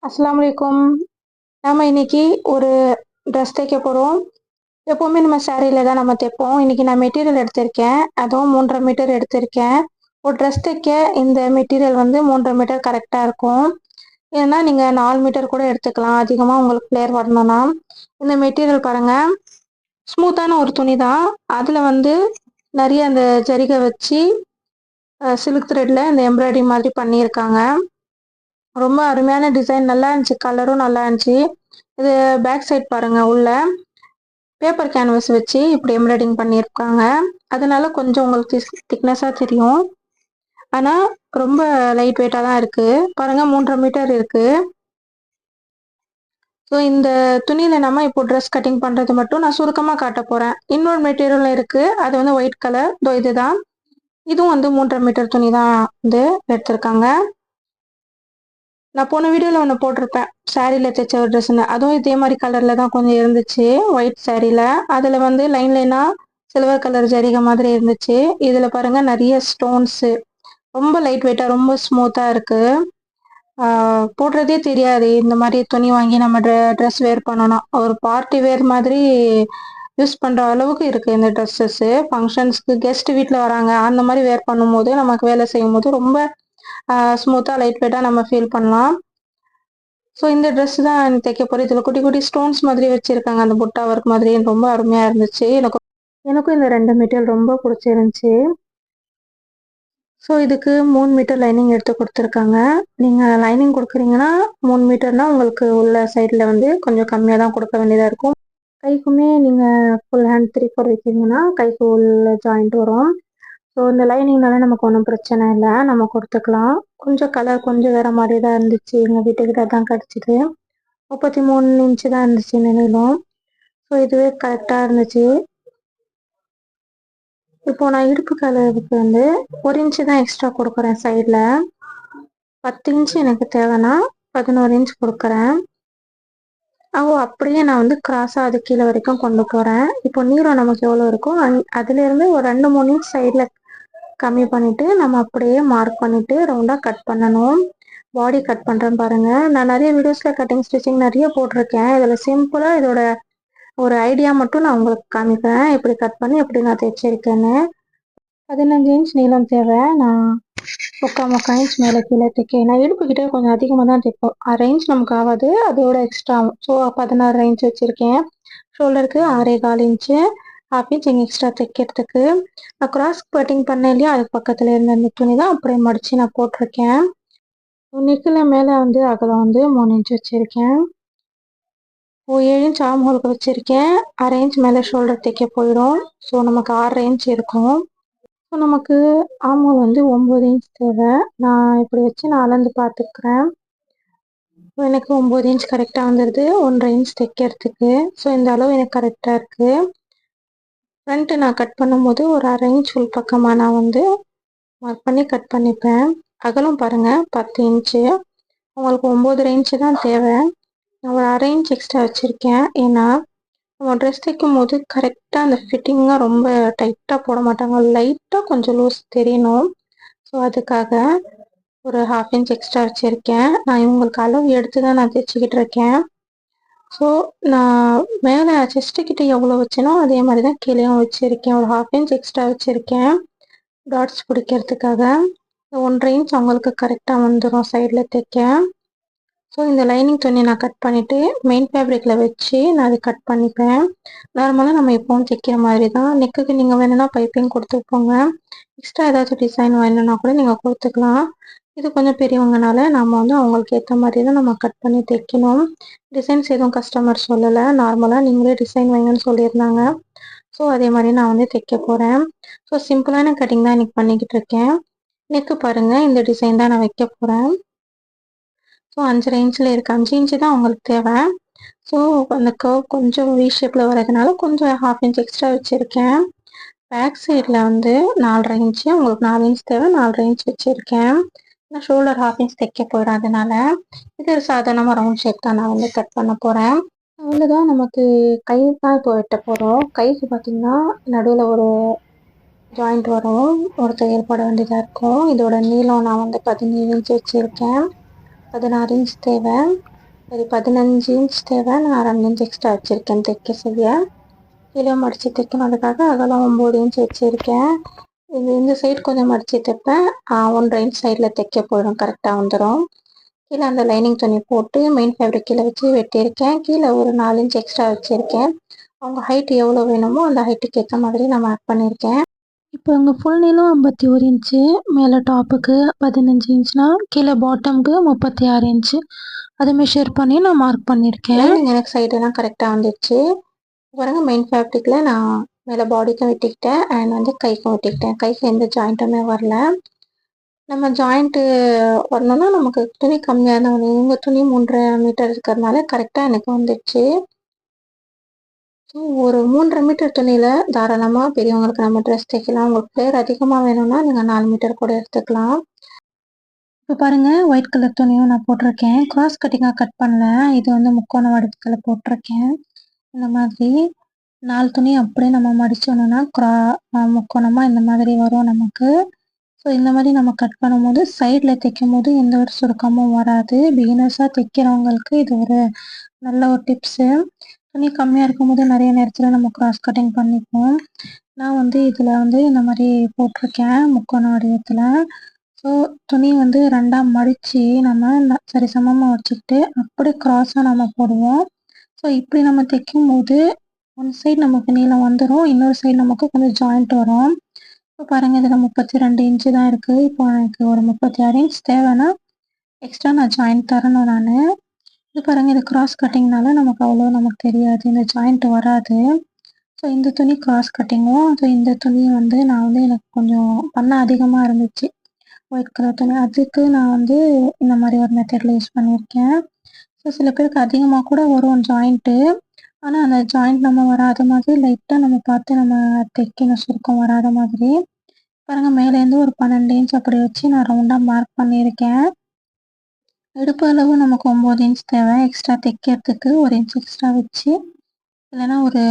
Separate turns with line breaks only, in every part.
அஸ்ஸலாமு அலைக்கும். நாம இன்னைக்கு ஒரு ட்ரெஸ் தைக்க போறோம். எப்பவுமே நம்ம சாரீல தான் நம்ம தைப்போம். இன்னைக்கு நான் மெட்டீரியல் எடுத்திருக்கேன். அதுவும் 3 1/2 மீட்டர் எடுத்திருக்கேன். ஒரு ட்ரெஸ் தைக்க இந்த மெட்டீரியல் வந்து 3 1/2 மீட்டர் கரெக்டா இருக்கும். இல்லைன்னா நீங்க 4 மீட்டர் கூட எடுத்துக்கலாம். அதிகமா உங்களுக்கு ஃப்ளேர் வரணும்னா. இந்த மெட்டீரியல் பாருங்க. ஸ்மூத்தான ஒரு துணி தான். அதுல வந்து நிறைய அந்த ஜரிகை வச்சு சில்க் த்ரெட்ல இந்த எம்ப்ராய்டரி மாதிரி பண்ணியிருக்காங்க. ரொம்ப அருமையான டிசைன், நல்லா இருந்துச்சு. கலரும் நல்லா இருந்துச்சு. இது பேக் சைட் பாருங்க, உள்ள பேப்பர் கேன்வாஸ் வச்சு இப்படி எம்ப்ராய்டிங் பண்ணியிருக்காங்க. அதனால கொஞ்சம் உங்களுக்கு திக்னஸா தெரியும். ஆனா ரொம்ப லைட் வெயிட்டா தான் இருக்கு. பாருங்க, 3 1/2 மீட்டர் இருக்கு. ஸோ இந்த துணியில நம்ம இப்போ ட்ரெஸ் கட்டிங் பண்றது மட்டும் நான் சுருக்கமா காட்ட போறேன். இன்னொரு மெட்டீரியல் இருக்கு. அது வந்து ஒயிட் கலர். இதுதான். இதுவும் வந்து 3 1/2 மீட்டர் துணி தான் வந்து எடுத்திருக்காங்க. நான் போன வீடியோல ஒன்று போட்டிருப்பேன், சாரீல தைச்ச ஒரு ட்ரெஸ்ஸுன்னு. அதுவும் இதே மாதிரி கலர்ல தான் கொஞ்சம் இருந்துச்சு, ஒயிட் சாரீல. அதுல வந்து லைன் லைனா சில்வர் கலர் ஜரிகை மாதிரி இருந்துச்சு. இதுல பாருங்க நிறைய ஸ்டோன்ஸ், ரொம்ப லைட் வெயிட்டா, ரொம்ப ஸ்மூத்தா இருக்கு. போடுறதே தெரியாது. இந்த மாதிரி துணி வாங்கி நம்ம ட்ரெஸ் வேர் பண்ணணும், ஒரு பார்ட்டி வேர் மாதிரி யூஸ் பண்ற அளவுக்கு இருக்கு இந்த ட்ரெஸ்ஸஸ். ஃபங்க்ஷன்ஸ்க்கு கெஸ்ட் வீட்டில் வராங்க, அந்த மாதிரி வேர் பண்ணும்போது, நமக்கு வேலை செய்யும் போது ரொம்ப ஸ்மூத்தா லைட் வெயிட்டா நம்ம ஃபீல் பண்ணலாம். ஸோ இந்த ட்ரெஸ் தான் தைக்க போறேன். இதில் குட்டி குட்டி ஸ்டோன்ஸ் மாதிரி வச்சிருக்காங்க, அந்த புட்டா ஒர்க் மாதிரி. ரொம்ப அருமையா இருந்துச்சு. எனக்கும் இந்த 2 மெட்டீரியல் ரொம்ப பிடிச்சிருந்துச்சு. ஸோ இதுக்கு 3 மீட்டர் லைனிங் எடுத்து கொடுத்துருக்காங்க. நீங்கள் லைனிங் கொடுக்குறீங்கன்னா 3 மீட்டர்னா உங்களுக்கு உள்ள சைடில் வந்து கொஞ்சம் கம்மியாக தான் கொடுக்க வேண்டியதாக இருக்கும். கைக்குமே நீங்கள் ஃபுல் ஹேண்ட் 3/4 வைக்கிறீங்கன்னா கைக்கு உள்ள ஜாயிண்ட் வரும். ஸோ இந்த லைனிங்னால நமக்கு ஒன்றும் பிரச்சனை இல்லை, நம்ம கொடுத்துக்கலாம். கொஞ்சம் கலர் கொஞ்சம் வேற மாதிரி தான் இருந்துச்சு. எங்கள் வீட்டுக்கிட்ட தான் கிடச்சிது. 33 இன்ச்சு தான் இருந்துச்சு இந்த நீளம். ஸோ இதுவே கரெக்டாக இருந்துச்சு. இப்போ நான் இடுப்பு கலருக்கு வந்து 1 இன்ச்சு தான் எக்ஸ்ட்ரா கொடுக்குறேன் சைடில். 10 இன்ச்சு எனக்கு தேவைன்னா 11 இன்ச் கொடுக்குறேன். அப்படியே நான் வந்து கிராஸாக அது கீழே வரைக்கும் கொண்டு போகிறேன். இப்போ நீளம் நமக்கு எவ்வளோ இருக்கோ அதுலேருந்து ஒரு 2 3 இன்ச் சைடில் கம்மி பண்ணிவிட்டு நம்ம அப்படியே மார்க் பண்ணிவிட்டு ரவுண்டாக கட் பண்ணணும். பாடி கட் பண்ணுறேன் பாருங்கள். நான் நிறைய வீடியோஸில் கட்டிங் ஸ்டிச்சிங் நிறைய போட்டிருக்கேன். இதில் சிம்பிளாக இதோட ஒரு ஐடியா மட்டும் நான் உங்களுக்கு காமிக்கிறேன், எப்படி கட் பண்ணி எப்படி நான் தைச்சிருக்கேன்னு. 15 இன்ச் நீளம் தேவை. நான் 3/4 இன்ச் மேலே கீழே தைக்கேன். நான் இடுப்புக்கிட்டே கொஞ்சம் அதிகமாக தான் தைப்போம். 1/2 இன்ச் நமக்கு ஆகாது, அதோட எக்ஸ்ட்ரா ஆகும். ஸோ 16 இன்ச் வச்சுருக்கேன். ஷோல்டருக்கு 6.25 இன்ச்சு, 1/2 இன்ச் இங்கே எக்ஸ்ட்ரா தைக்கிறதுக்கு. நான் கிராஸ் கட்டிங் பண்ணேன் இல்லையா, அதுக்கு பக்கத்தில் இருந்த இந்த துணி தான் அப்படியே மடித்து நான் போட்டிருக்கேன். நெக்கில் மேலே வந்து அகலம் வந்து 3 இன்ச் வச்சுருக்கேன். 7 இன்ச் ஆர்ம் ஹோலுக்கு வச்சுருக்கேன். 1/2 இன்ச் மேலே ஷோல்டர் தைக்க போயிடும். ஸோ நமக்கு 6.5 இன்ச் இருக்கும். ஸோ நமக்கு ஆர்ம் ஹோல் வந்து 9 இன்ச் தேவை. நான் இப்படி வச்சு நான் அளந்து பார்த்துக்கிறேன். எனக்கு 9 இன்ச் கரெக்டாக வந்துடுது 1/2 இன்ச் தைக்கிறதுக்கு. ஸோ இந்த அளவு எனக்கு கரெக்டாக இருக்குது. ஃப்ரண்ட்டு நான் கட் பண்ணும்போது ஒரு 1/2 இன்ச் உள் பக்கமாக நான் வந்து மார்க் பண்ணி கட் பண்ணிப்பேன். அகலம் பாருங்கள் 10 இன்ச்சு. உங்களுக்கு 9.5 இன்ச்சு தான் தேவை. நான் ஒரு 1/2 இன்ச் எக்ஸ்ட்ரா வச்சுருக்கேன். ஏன்னா நம்ம ட்ரெஸ் தைக்கும் போது கரெக்டாக அந்த ஃபிட்டிங்காக ரொம்ப டைட்டாக போட மாட்டாங்க, லைட்டாக கொஞ்சம் லூஸ் தெரியணும். ஸோ அதுக்காக ஒரு 1/2 இன்ச் எக்ஸ்ட்ரா வச்சுருக்கேன். நான் இவங்களுக்கு அளவு எடுத்து தான் நான் தைச்சிக்கிட்டு இருக்கேன். ஸோ நான் மேலே செஸ்ட்டுக்கிட்ட எவ்வளோ வச்சேனோ அதே மாதிரி தான் கீழேயும் வச்சுருக்கேன். ஒரு 1/2 இன்ச் எக்ஸ்ட்ரா வச்சுருக்கேன் டாட்ஸ் பிடிக்கிறதுக்காக. 1/2 இன்ச் அவங்களுக்கு கரெக்டாக வந்துடும் சைடில் தைக்க. ஸோ இந்த லைனிங் துணி நான் கட் பண்ணிவிட்டு மெயின் ஃபேப்ரிக்கில் வச்சு நான் அதை கட் பண்ணிப்பேன். நார்மலாக நம்ம எப்போவும் தைக்கிற மாதிரி தான். நெக்குக்கு நீங்கள் வேணும்னா பைப்பிங் கொடுத்துப்போங்க. எக்ஸ்ட்ரா ஏதாச்சும் டிசைன் வேணும்னா கூட நீங்கள் கொடுத்துக்கலாம். இது கொஞ்சம் பெரியவங்கனால நம்ம வந்து அவங்களுக்கு ஏற்ற மாதிரி தான் நம்ம கட் பண்ணி தைக்கணும். டிசைன்ஸ் எதுவும் கஸ்டமர் சொல்லலை, நார்மலாக நீங்களே டிசைன் வைங்கன்னு சொல்லியிருந்தாங்க. ஸோ அதே மாதிரி நான் வந்து தைக்க போகிறேன். ஸோ சிம்பிளான கட்டிங் தான் இன்றைக்கி பண்ணிக்கிட்டு இருக்கேன். நெக்கு பாருங்கள், இந்த டிசைன் தான் நான் வைக்க போகிறேன். ஸோ 5.5 இன்ச்சில் இருக்குது. 5 இன்ச்சு தான் உங்களுக்கு தேவை. ஸோ அந்த கர்வ் கொஞ்சம் வி ஷேப்பில் வரதுனால கொஞ்சம் 1/2 இன்ச் எக்ஸ்ட்ரா வச்சுருக்கேன். பேக் சைடில் வந்து 4.5 இன்ச்சு, உங்களுக்கு 4 இன்ச் தேவை, 4.5 இன்ச் வச்சுருக்கேன். நான் ஷோல்டர் 1/2 இன்ச் தைக்க போயிடும், அதனால இது சாதாரணமாக ரவுண்ட் ஷேப் தான் நான் வந்து கட் பண்ண போகிறேன். அவ்வளோதான். நமக்கு கை தான் இப்போ வெட்ட போகிறோம். கைக்கு பார்த்திங்கன்னா நடுவில் ஒரு ஜாயிண்ட் வரும், ஒரு தையல் போட வேண்டியதாக இருக்கும். இதோட நீளம் நான் வந்து 17 இன்ச் வச்சுருக்கேன். 16 இன்ச் தேவை. சரி 15 இன்ச் தேவை. நான் 2 இன்ச் எக்ஸ்ட்ரா வச்சுருக்கேன் தைக்க செய்ய. கீழே மடித்து தைக்கணும், அதுக்காக அகலம் 9 இன்ச் வச்சுருக்கேன். இந்த சைடு கொஞ்சம் மடித்து தைப்பேன், 1.5 இன்ச் சைடில் தைக்க போயிடும், கரெக்டாக வந்துடும். கீழே அந்த லைனிங் துணி போட்டு மெயின் ஃபேப்ரிக் கீழே வச்சு வெட்டியிருக்கேன். கீழே ஒரு 4 இன்ச் எக்ஸ்ட்ரா வச்சுருக்கேன். அவங்க ஹைட் எவ்வளோ வேணுமோ அந்த ஹைட்டுக்கு ஏற்ற மாதிரி நான் மார்க் பண்ணியிருக்கேன். இப்போ இங்கே ஃபுல் நீளம் 51 இன்ச்சு, மேலே டாப்புக்கு 15 இன்ச்னா கீழே பாட்டமுக்கு 36 இன்ச்சு. அதை மெஷர் பண்ணி நான் மார்க் பண்ணியிருக்கேன். எனக்கு சைடெல்லாம் கரெக்டாக வந்துடுச்சு. பாருங்க, மெயின் ஃபேப்ரிக்கில் நான் மேலே பாடிக்கும் வெட்டிக்கிட்டேன் அண்ட் வந்து கைக்கும் வெட்டிக்கிட்டேன். கைக்கு எந்த ஜாயிண்ட்டுமே வரல. நம்ம ஜாயிண்ட்டு வரணும்னா நமக்கு துணி கம்மியாக தான் வரும். இவங்க துணி 3.5 மீட்டர் இருக்கிறதுனால கரெக்டாக எனக்கு வந்துடுச்சு. ஸோ ஒரு 3.5 மீட்டர் துணியில் தாராளமாக பெரியவங்களுக்கு நம்ம ட்ரெஸ் தைக்கலாம். உங்களுக்கு ஃப்ளேர் அதிகமாக வேணும்னா நீங்கள் 4 மீட்டர் கூட எடுத்துக்கலாம். இப்போ பாருங்கள், ஒயிட் கலர் துணியும் நான் போட்டிருக்கேன். கிராஸ் கட்டிங்காக கட் பண்ணல, இது வந்து முக்கோண வடிவத்தில் போட்டிருக்கேன். இந்த மாதிரி 4 துணி அப்படியே நம்ம மடிச்சோம்னா முக்கோணமாக இந்த மாதிரி வரும் நமக்கு. ஸோ இந்த மாதிரி நம்ம கட் பண்ணும்போது சைடில் தைக்கும் போது எந்த ஒரு சுருக்கமும் வராது. பிகினர்ஸாக தைக்கிறவங்களுக்கு இது ஒரு நல்ல ஒரு டிப்ஸு. துணி கம்மியாக இருக்கும்போது நிறைய நேரத்தில் நம்ம கிராஸ் கட்டிங் பண்ணிப்போம். நான் வந்து இதில் வந்து இந்த மாதிரி போட்டிருக்கேன் முக்கோண வடிவத்தில். ஸோ துணி வந்து 2ஆக மடித்து நம்ம சரிசமமாக வச்சுக்கிட்டு அப்படியே கிராஸாக நம்ம போடுவோம். ஸோ இப்படி நம்ம தைக்கும்போது ஒன் சைடு நமக்கு நீளம் வந்துடும், இன்னொரு சைடு நமக்கு கொஞ்சம் ஜாயிண்ட் வரும். இப்போ பாருங்கள், இதில் 32 இன்ச்சு தான் இருக்குது. இப்போ எனக்கு ஒரு 36 இன்ச் தேவைன்னா எக்ஸ்ட்ரா நான் ஜாயிண்ட் தரணும் நான். இது பாருங்கள், இது கிராஸ் கட்டிங்னால நமக்கு அவ்வளோ நமக்கு தெரியாது, இந்த ஜாயிண்ட் வராது. ஸோ இந்த துணி கிராஸ் கட்டிங்கும், ஸோ இந்த துணி வந்து நான் வந்து எனக்கு கொஞ்சம் பண்ண அதிகமாக இருந்துச்சு ஒயிட் கலர் துணி, அதுக்கு நான் வந்து இந்த மாதிரி ஒரு மெத்தடில் யூஸ் பண்ணியிருக்கேன். ஸோ சில பேருக்கு அதிகமாக கூட வரும் ஜாயிண்ட்டு, ஆனால் அந்த ஜாயிண்ட் நம்ம வராத மாதிரி லைட்டாக நம்ம பார்த்து நம்ம தைக்கணும், சுருக்கம் வராத மாதிரி. பாருங்கள், மேலேருந்து ஒரு 12 இன்ச் அப்படி வச்சு நான் ரவுண்டாக மார்க் பண்ணியிருக்கேன். இடுப்பு அளவு நமக்கு 9 இன்ச் தேவை. எக்ஸ்ட்ரா தைக்கிறதுக்கு 1 இன்ச் எக்ஸ்ட்ரா வச்சு, இல்லைன்னா ஒரு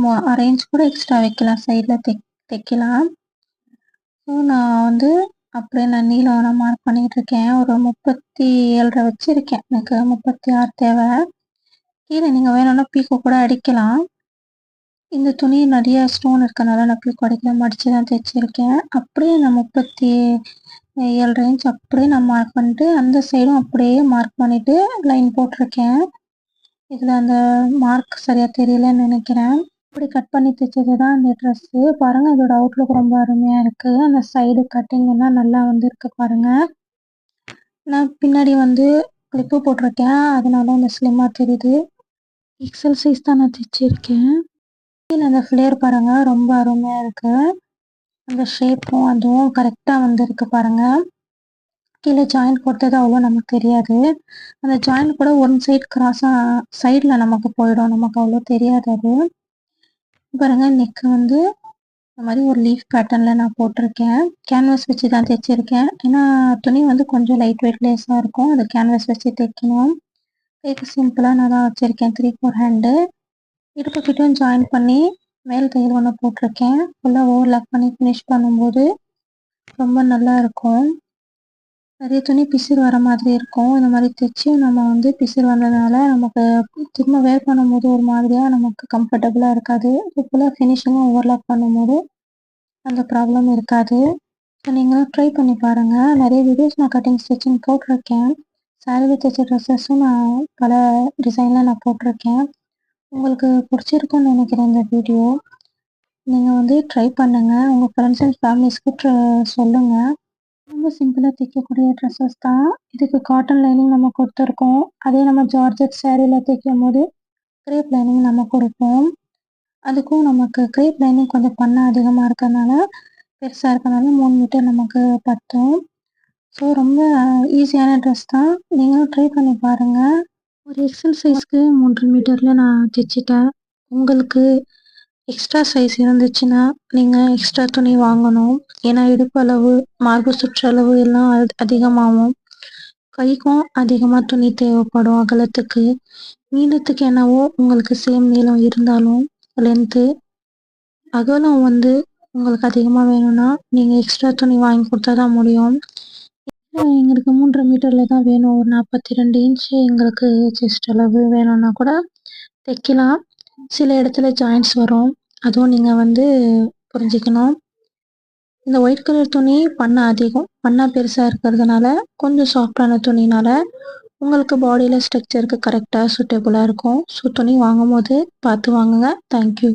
1/2 இன்ச் கூட எக்ஸ்ட்ரா வைக்கலாம், சைடில் தைக்கலாம். ஸோ நான் வந்து அப்படியே நான் நீளம் மார்க் பண்ணிகிட்டு இருக்கேன். ஒரு 37.5 வச்சுருக்கேன், எனக்கு 36 தேவை. கீழே நீங்கள் வேணும்னா பீக்கோ கூட அடிக்கலாம். இந்த துணி நிறைய ஸ்டோன் இருக்கனால நான் பீக்கோ அடிக்கல, மடித்து தான் தைச்சிருக்கேன். அப்படியே நான் 37.5 இன்ச் அப்படியே நான் மார்க் பண்ணிட்டு அந்த சைடும் அப்படியே மார்க் பண்ணிவிட்டு லைன் போட்டிருக்கேன். இதில் அந்த மார்க் சரியாக தெரியலன்னு நினைக்கிறேன். இப்படி கட் பண்ணி தைச்சது தான் இந்த ட்ரெஸ்ஸு. பாருங்கள், இதோட அவுட்லுக் ரொம்ப அருமையாக இருக்குது. அந்த சைடு கட்டிங் எல்லாம் நல்லா வந்துருக்கு பாருங்கள். நான் பின்னாடி வந்து கிளிப்பு போட்டிருக்கேன், அதனால அந்த ஸ்லிம்மாக தெரியுது. எக்ஸல் சைஸ் தான் நான் தைச்சிருக்கேன். கீழே அந்த ஃப்ளேர் பாருங்கள், ரொம்ப அருமையாக இருக்குது. அந்த ஷேப்பும் அதுவும் கரெக்டாக வந்திருக்கு பாருங்கள். கீழே ஜாயிண்ட் கொடுத்தது அவ்வளோ நமக்கு தெரியாது. அந்த ஜாயிண்ட் கூட ஒன் சைடு கிராஸாக சைடில் நமக்கு போயிடும், நமக்கு அவ்வளோ தெரியாது அது. பாருங்கள், நெக்கு வந்து இந்த மாதிரி ஒரு லீஃப் பேட்டர்னில் நான் போட்டிருக்கேன். கேன்வாஸ் வச்சு தான் தைச்சிருக்கேன், ஏன்னா துணி வந்து கொஞ்சம் லைட் வெயிட் லேஸாக இருக்கும், அது கேன்வாஸ் வச்சு தைக்கணும். கைக்கு சிம்பிளாக நான் தான் வச்சுருக்கேன் 3/4 ஹேண்டு. இடுப்புக்கிட்டும் ஜாயின் பண்ணி மேல் தையல் ஒன்று போட்டிருக்கேன். ஃபுல்லாக ஓவர்லாக் பண்ணி ஃபினிஷ் பண்ணும்போது ரொம்ப நல்லா இருக்கும். நிறைய துணி பிசிறு வர மாதிரி இருக்கும். இந்த மாதிரி தைச்சி நம்ம வந்து பிசிறு வந்ததுனால நமக்கு திரும்ப வேர் பண்ணும்போது ஒரு மாதிரியாக நமக்கு கம்ஃபர்டபுளாக இருக்காது. ஃபுல்லாக ஃபினிஷிங்கும் ஓவர்லாக் பண்ணும்போது அந்த ப்ராப்ளம் இருக்காது. ஸோ நீங்களும் ட்ரை பண்ணி பாருங்கள். நிறைய வீடியோஸ் நான் கட்டிங் ஸ்டிச்சிங் போட்டிருக்கேன். சாரியில் தைச்ச ட்ரெஸ்ஸஸும் நான் பல டிசைனில் நான் போட்டிருக்கேன். உங்களுக்கு பிடிச்சிருக்குன்னு நினைக்கிறேன் இந்த வீடியோ. நீங்கள் வந்து ட்ரை பண்ணுங்கள், உங்கள் ஃப்ரெண்ட்ஸ் அண்ட் ஃபேமிலிஸ்க்கு சொல்லுங்கள். ரொம்ப சிம்பிளாக தைக்கக்கூடிய ட்ரெஸ்ஸஸ் தான். இதுக்கு காட்டன் லைனிங் நம்ம கொடுத்துருக்கோம். அதே நம்ம ஜார்ஜெட் சாரியில் தைக்கும் போது க்ரேப் லைனிங் நம்ம கொடுப்போம். அதுக்கும் நமக்கு க்ரேப் லைனிங் கொஞ்சம் பண்ண அதிகமாக இருக்கிறதுனால, பெருசாக இருக்கிறதுனால 3 மீட்டர் நமக்கு பத்தும். ஸோ ரொம்ப ஈஸியான ட்ரெஸ் தான், நீங்களும் ட்ரை பண்ணி பாருங்கள். ஒரு எக்ஸல் சைஸ்க்கு 3 மீட்டரில் நான் தைச்சிட்டேன். உங்களுக்கு எக்ஸ்ட்ரா சைஸ் இருந்துச்சுன்னா நீங்கள் எக்ஸ்ட்ரா துணி வாங்கணும். ஏன்னா இடுப்பளவு, மார்பு சுற்றளவு எல்லாம் அதிகமாகும். கைக்கும் அதிகமாக துணி தேவைப்படும் அகலத்துக்கு. நீளத்துக்கு என்னவோ உங்களுக்கு சேம் நீளம் இருந்தாலும் லென்த்து அகலம் வந்து உங்களுக்கு அதிகமாக வேணும்னா நீங்கள் எக்ஸ்ட்ரா துணி வாங்கி கொடுத்தா தான் முடியும். எங்களுக்கு 3 மீட்டரில் தான் வேணும். ஒரு 42 இன்ச்சு எங்களுக்கு செஸ்ட் அளவு வேணும்னா கூட தைக்கலாம். சில இடத்துல ஜாயிண்ட்ஸ் வரும். அதுவும் நீங்கள் வந்து புரிஞ்சுக்கணும். இந்த ஒயிட் கலர் துணி பண்ண அதிகம். பண்ணா பெருசாக இருக்கிறதுனால கொஞ்சம் சாஃப்டான துணினால உங்களுக்கு பாடியில் ஸ்ட்ரக்சருக்கு கரெக்டாக சூட்டபுளாக இருக்கும். ஸோ துணி வாங்கும்போது பார்த்து வாங்குங்க. தேங்க்யூ.